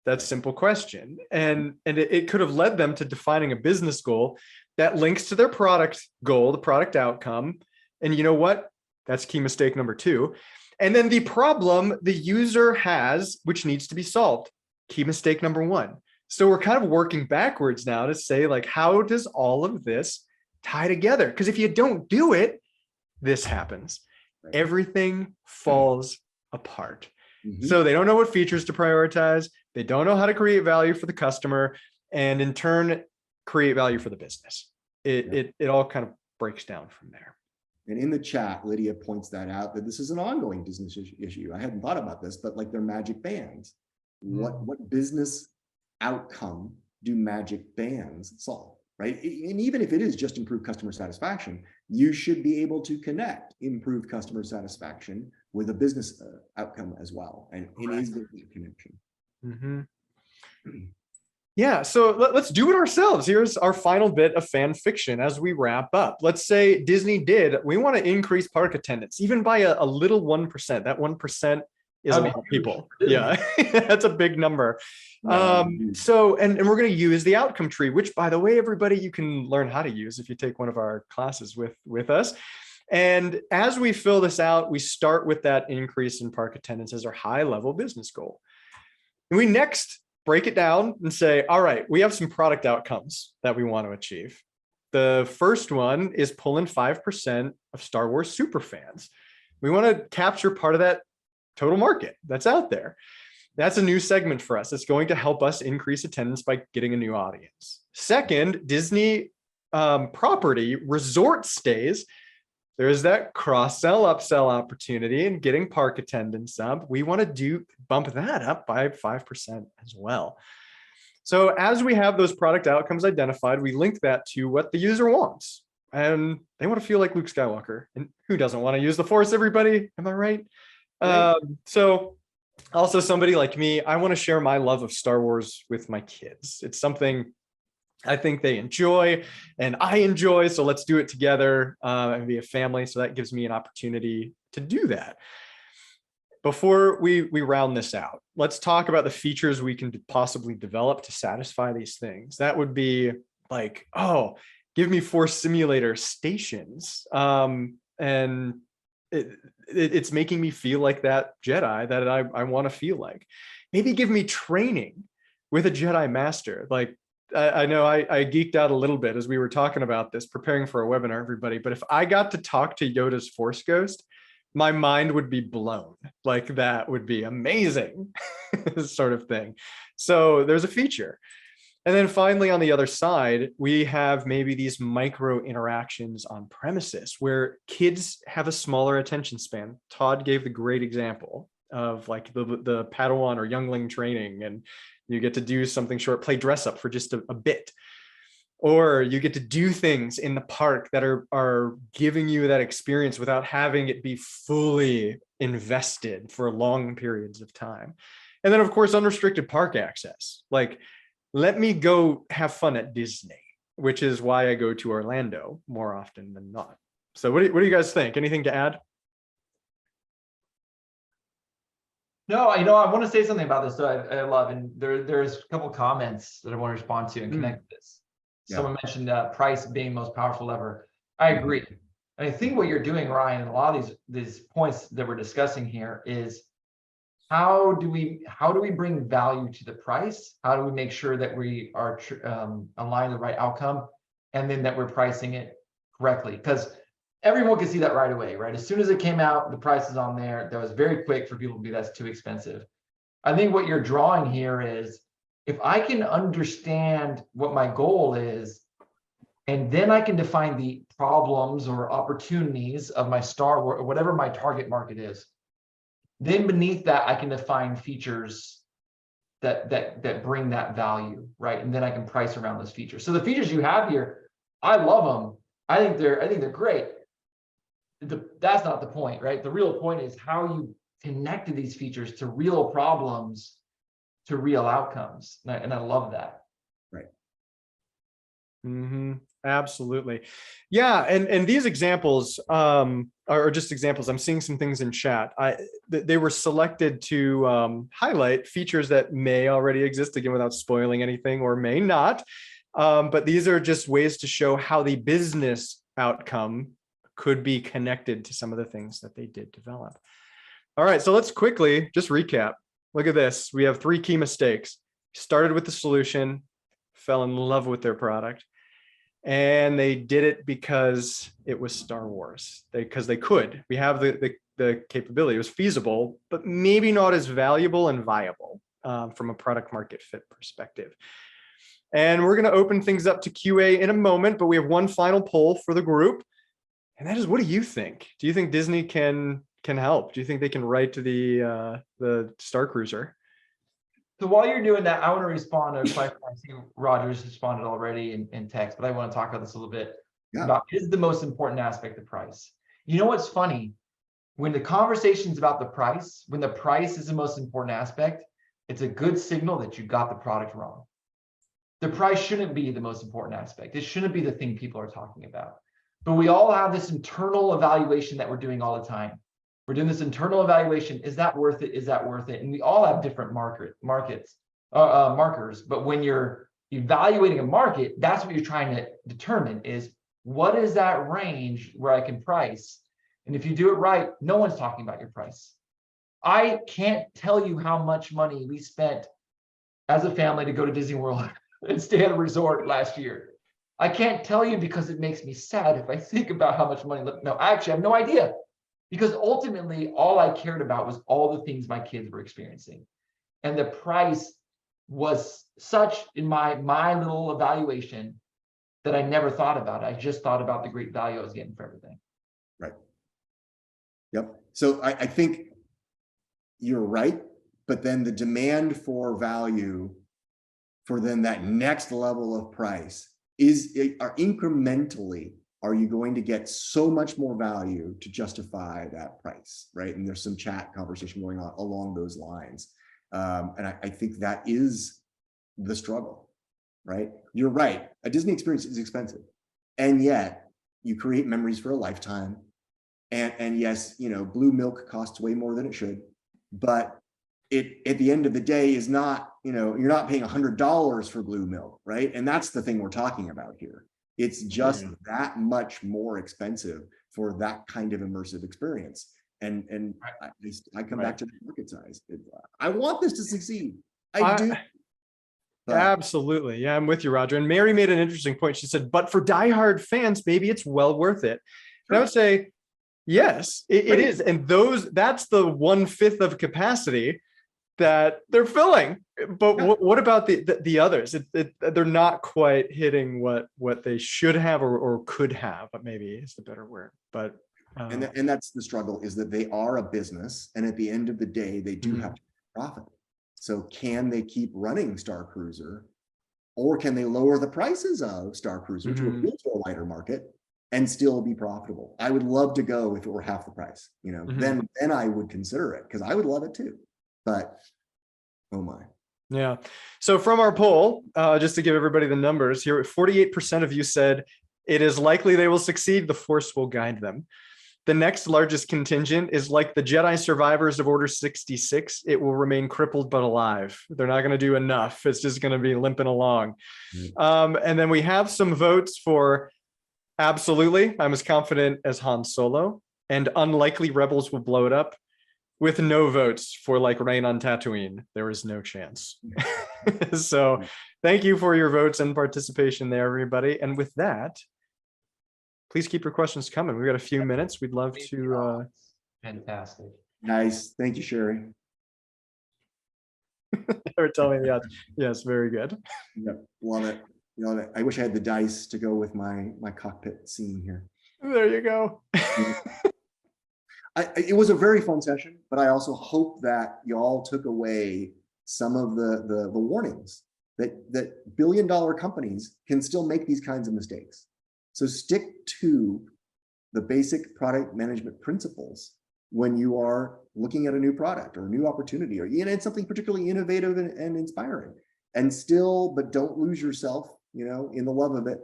That simple question. And it could have led them to defining a business goal that links to their product goal, the product outcome. And you know what? That's key mistake number 2. And then the problem the user has, which needs to be solved. Key mistake number 1. So we're kind of working backwards now to say, like, how does all of this tie together? Because if you don't do it, this happens. Right. Everything falls apart. So they don't know what features to prioritize. They don't know how to create value for the customer, and in turn, create value for the business. It all kind of breaks down from there. And in the chat, Lydia points that out, that this is an ongoing business issue. I hadn't thought about this, but like they're magic bands. What business outcome do magic bands solve, right? And even if it is just improved customer satisfaction, you should be able to connect improved customer satisfaction with a business outcome as well. And it is the connection. Yeah, so let's do it ourselves. Here's our final bit of fan fiction as we wrap up. Let's say Disney we want to increase park attendance, even by a little 1%. That 1% is a lot of people. Yeah, that's a big number. So, and we're going to use the outcome tree, which, by the way, everybody, you can learn how to use if you take one of our classes with us. And as we fill this out, we start with that increase in park attendance as our high level business goal. And we next break it down and say, all right, we have some product outcomes that we want to achieve. The first one is pull in 5% of Star Wars super fans. We want to capture part of that total market that's out there. That's a new segment for us. It's going to help us increase attendance by getting a new audience. Second, Disney property resort stays. There's that cross-sell, upsell opportunity and getting park attendance up. We want to bump that up by 5% as well. So as we have those product outcomes identified, we link that to what the user wants. And they want to feel like Luke Skywalker. And who doesn't want to use the Force, everybody? Am I right? So also somebody like me, I want to share my love of Star Wars with my kids. It's something I think they enjoy and I enjoy. So let's do it together and be a family. So that gives me an opportunity to do that. Before we round this out, let's talk about the features we can possibly develop to satisfy these things. That would be like, oh, give me Force simulator stations. And it's making me feel like that Jedi that I want to feel like. Maybe give me training with a Jedi Master. Like, I know I geeked out a little bit as we were talking about this, preparing for a webinar, everybody. But if I got to talk to Yoda's Force Ghost, my mind would be blown. Like, that would be amazing, sort of thing. So there's a feature. And then finally, on the other side, we have maybe these micro interactions on premises where kids have a smaller attention span. Todd gave the great example of like the Padawan or youngling training, and you get to do something short, play dress up for just a bit. Or you get to do things in the park that are giving you that experience without having it be fully invested for long periods of time. And then, of course, unrestricted park access. Like, let me go have fun at Disney, which is why I go to Orlando more often than not. So what do you guys think? Anything to add? No, I want to say something about this that I love, and there's a couple of comments that I want to respond to and connect this. Yeah. Someone mentioned price being the most powerful lever. I agree. And I think what you're doing, Ryan, and a lot of these points that we're discussing here is how do we bring value to the price? How do we make sure that we are aligning the right outcome, and then that we're pricing it correctly? Because everyone can see that right away, right? As soon as it came out, the price is on there. That was very quick for people to be, that's too expensive. I think what you're drawing here is, if I can understand what my goal is, and then I can define the problems or opportunities of my star or whatever my target market is, then beneath that, I can define features that bring that value, right? And then I can price around those features. So the features you have here, I love them. I think they're great. That's not the point, right? The real point is how you connected these features to real problems, to real outcomes. And I love that. Right. Absolutely. Yeah. And these examples are just examples. I'm seeing some things in chat. They were selected to highlight features that may already exist, again, without spoiling anything, or may not. But these are just ways to show how the business outcome could be connected to some of the things that they did develop. All right, so let's quickly just recap. Look at this. We have 3 key mistakes. Started with the solution, fell in love with their product, and they did it because it was Star Wars. Because they could. We have the capability. It was feasible, but maybe not as valuable and viable from a product market fit perspective. And we're going to open things up to QA in a moment, but we have one final poll for the group. And that is, what do you think? Do you think Disney can help? Do you think they can write to the Starcruiser? So while you're doing that, I want to respond to a question. I see Roger's responded already in text, but I want to talk about this a little bit. Yeah. About, is the most important aspect the price? You know what's funny? When the conversation's about the price, when the price is the most important aspect, it's a good signal that you got the product wrong. The price shouldn't be the most important aspect. It shouldn't be the thing people are talking about. But we all have this internal evaluation that we're doing all the time. We're doing this internal evaluation. Is that worth it? Is that worth it? And we all have different markers. But when you're evaluating a market, that's what you're trying to determine, is what is that range where I can price? And if you do it right, no one's talking about your price. I can't tell you how much money we spent as a family to go to Disney World and stay at a resort last year. I can't tell you because it makes me sad if I think about how much money. No, actually, I have no idea, because ultimately all I cared about was all the things my kids were experiencing. And the price was such in my little evaluation that I never thought about it. I just thought about the great value I was getting for everything. Right. Yep. So I think you're right, but then the demand for value for then that next level of price are incrementally, are you going to get so much more value to justify that price, right? And there's some chat conversation going on along those lines. And I think that is the struggle, right? You're right. A Disney experience is expensive. And yet you create memories for a lifetime. And yes, blue milk costs way more than it should, but it at the end of the day is not, you're not paying $100 for blue milk, right? And that's the thing we're talking about here. It's just that much more expensive for that kind of immersive experience. And I come back to the market size. I want this to succeed. I do. But absolutely. Yeah, I'm with you, Roger. And Mary made an interesting point. She said, but for diehard fans, maybe it's well worth it. And I would say, yes, it is. And that's the 1/5 of capacity that they're filling. But what about the others? They're not quite hitting what they should have or could have, but maybe is the better word. But and that's the struggle, is that they are a business, and at the end of the day, they do have to profit. So can they keep running Starcruiser, or can they lower the prices of Starcruiser to appeal to a wider market and still be profitable? I would love to go if it were half the price. Then I would consider it, because I would love it too. But oh my. Yeah. So from our poll, just to give everybody the numbers here, 48% of you said It is likely they will succeed. The Force will guide them. The next largest contingent is like the Jedi survivors of Order 66. It will remain crippled but alive. They're not going to do enough. It's just going to be limping along. And then we have some votes for absolutely, I'm as confident as Han Solo, and unlikely rebels will blow it up, with no votes for like Rain on Tatooine. There is no chance. So thank you for your votes and participation there, everybody. And with that, please keep your questions coming. We've got a few minutes. We'd love to. Fantastic. Nice. Thank you, Sherry. They were telling me that. Yes, very good. Yep. Love it. Love it. I wish I had the dice to go with my cockpit scene here. There you go. It was a very fun session, but I also hope that y'all took away some of the warnings that billion-dollar companies can still make these kinds of mistakes. So stick to the basic product management principles when you are looking at a new product or a new opportunity, or it's something particularly innovative and inspiring. And still, but don't lose yourself, in the love of it,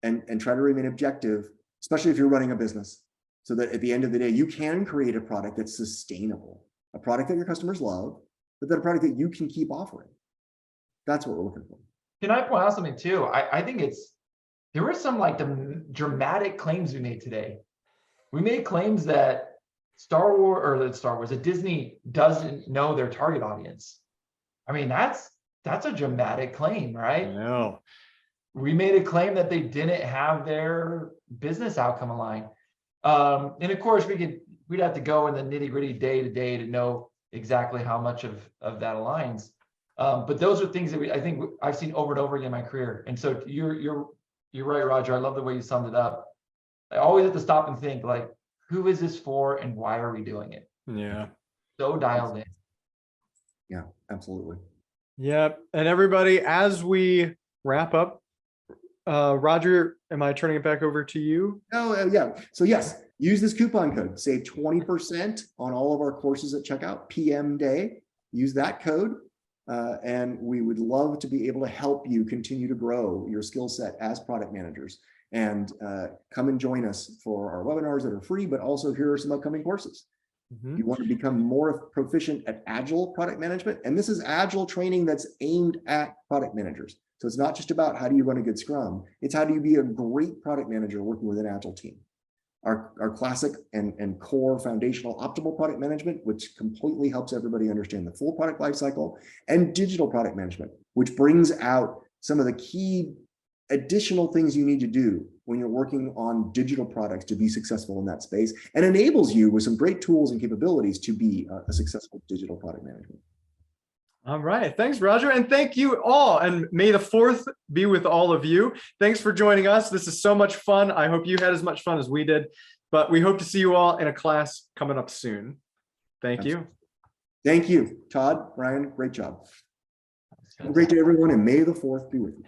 and try to remain objective, especially if you're running a business, so that at the end of the day, you can create a product that's sustainable, a product that your customers love, but then a product that you can keep offering. That's what we're looking for. Can I point out something too? I think there were some like dramatic claims we made today. We made claims that that Disney doesn't know their target audience. I mean, that's a dramatic claim, right? No. We made a claim that they didn't have their business outcome aligned. And of course, we'd have to go in the nitty-gritty day to day to know exactly how much of that aligns. But those are things that I think I've seen over and over again in my career. And so you're right, Roger. I love the way you summed it up. I always have to stop and think, like, who is this for and why are we doing it? Yeah. So dialed in. Yeah, absolutely. Yep. And everybody, as we wrap up, Roger, am I turning it back over to you? Oh, yeah. So yes, use this coupon code. Save 20% on all of our courses at checkout, PM Day. Use that code. And we would love to be able to help you continue to grow your skill set as product managers. And come and join us for our webinars that are free, but also here are some upcoming courses. Mm-hmm. You want to become more proficient at agile product management. And this is agile training that's aimed at product managers. So it's not just about how do you run a good Scrum, it's how do you be a great product manager working with an agile team. Our classic and core foundational optimal product management, which completely helps everybody understand the full product lifecycle, and digital product management, which brings out some of the key additional things you need to do when you're working on digital products to be successful in that space, and enables you with some great tools and capabilities to be a successful digital product management. All right. Thanks, Roger. And thank you all. And may the 4th be with all of you. Thanks for joining us. This is so much fun. I hope you had as much fun as we did, but we hope to see you all in a class coming up soon. Thank you. Thank you, Todd, Ryan. Great job. Have a great day, everyone. And may the 4th be with you.